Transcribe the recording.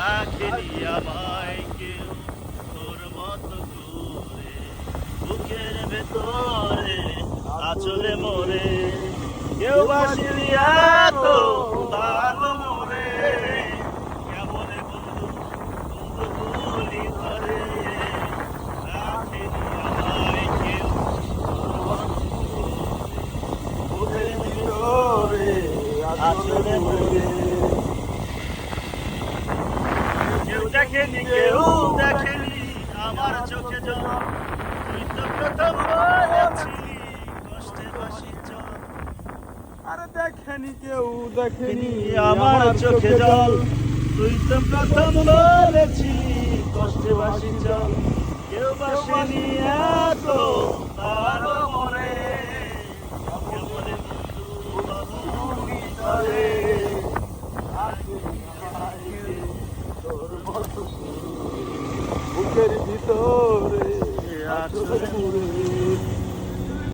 রাখেনি আমায় কেউ তোর মতো করে বুকের ভেতরে আচলে মোরে কেউ বাসিনি এত ভালো মোরে কেমন বন্ধু বন্ধু বলি ধরে রাখেনি আমায় কেউ তোর মতো করে বুকের ভেতরে আচলে মোরে কেউ দেখেনি আমার চোখে জল তুই তো প্রথম বলেছিলি কষ্টে বাসি চল আরে দেখেনি কেউ দেখেনি আমার চোখে জল তুই তো প্রথম বলেছিলি কষ্টে বাসি চল কেউ বাসেনি এত ভালো মরে কেমন বন্ধু বাবুরি ধরে বুকের ভিতরে আচলে মোরে